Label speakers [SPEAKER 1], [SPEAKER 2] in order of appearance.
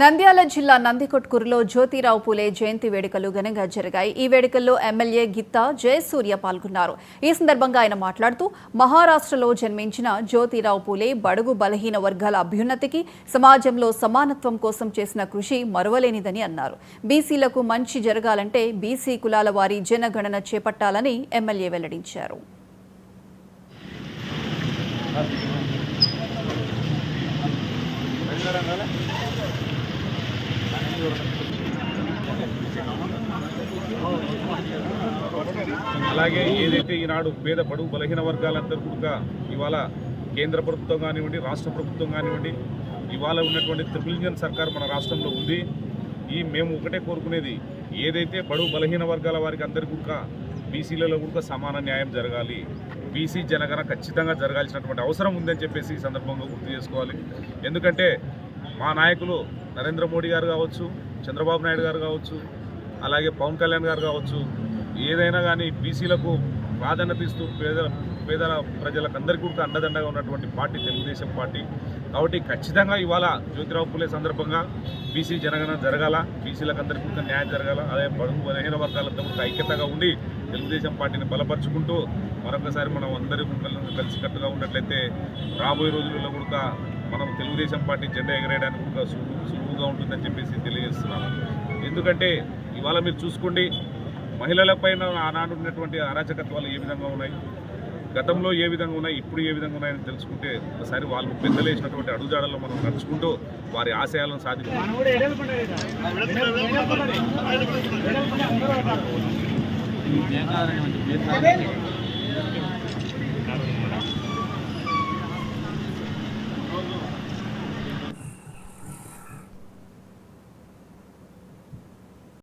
[SPEAKER 1] నంద్యాల జిల్లా నందికొట్కూరులో జ్యోతిరావు పూలే జయంతి వేడుకలు ఘనంగా జరిగాయి. ఈ వేడుకల్లో ఎమ్మెల్యే గిత్తా జయసూర్య పాల్గొన్నారు. ఈ సందర్భంగా ఆయన మాట్లాడుతూ మహారాష్ట్రలో జన్మించిన జ్యోతిరావు పూలే బడుగు బలహీన వర్గాల అభ్యున్నతికి, సమాజంలో సమానత్వం కోసం చేసిన కృషి మరువలేనిదని అన్నారు. బీసీలకు మంచి జరగాలంటే బీసీ కులాల వారి జనగణన చేపట్టాలని ఎమ్మెల్యే వెల్లడించారు.
[SPEAKER 2] అలాగే ఏదైతే ఈనాడు పేద బడుగు బలహీన వర్గాలందరూ కూడా ఇవాళ కేంద్ర ప్రభుత్వం కానివ్వండి, రాష్ట్ర ప్రభుత్వం కానివ్వండి, ఇవాళ ఉన్నటువంటి ట్రిపుల్ ఇంజన్ సర్కార్ మన రాష్ట్రంలో ఉంది. మేము ఒకటే కోరుకునేది, ఏదైతే బడుగు బలహీన వర్గాల వారికి అందరికీ కూడా బీసీలలో కూడా సమాన న్యాయం జరగాలి, బీసీ జనగణన ఖచ్చితంగా జరగాల్సినటువంటి అవసరం ఉందని చెప్పేసి ఈ సందర్భంగా గుర్తు చేసుకోవాలి. ఎందుకంటే మా నాయకులు నరేంద్ర మోడీ గారు కావచ్చు, చంద్రబాబు నాయుడు గారు కావచ్చు, అలాగే పవన్ కళ్యాణ్ గారు కావచ్చు, ఏదైనా కానీ బీసీలకు ప్రాధాన్యత ఇస్తూ పేద ప్రజలకు అందరికీ కూడా అండదండగా ఉన్నటువంటి పార్టీ తెలుగుదేశం పార్టీ. కాబట్టి ఖచ్చితంగా ఇవాళ జ్యోతిరావు పూలే సందర్భంగా బీసీ జనగణన జరగాల, బీసీలకు అందరికీ కూడా న్యాయం జరగాల. అదే బడుగు బలహీన వర్గాలంతా కూడా ఐక్యతగా ఉండి తెలుగుదేశం పార్టీని బలపరుచుకుంటూ మరొకసారి మనం అందరూ కలిసికట్టుగా ఉన్నట్లయితే రాబోయే రోజుల్లో కూడా మనం తెలుగుదేశం పార్టీ జెండా ఎగరేయడానికి కూడా సులువుగా ఉంటుందని చెప్పేసి తెలియజేస్తున్నాను. ఎందుకంటే ఇవాళ మీరు చూసుకోండి, మహిళలపైన ఆనాడు ఉన్నటువంటి అరాచకత్వాలు ఏ విధంగా ఉన్నాయి, గతంలో ఏ విధంగా ఉన్నాయి, ఇప్పుడు ఏ విధంగా ఉన్నాయని తెలుసుకుంటే ఒకసారి వాళ్ళు పెద్దలు వేసినటువంటి అడుగుజాడల్లో మనం నడుచుకుంటూ వారి ఆశయాలను సాధించాలి.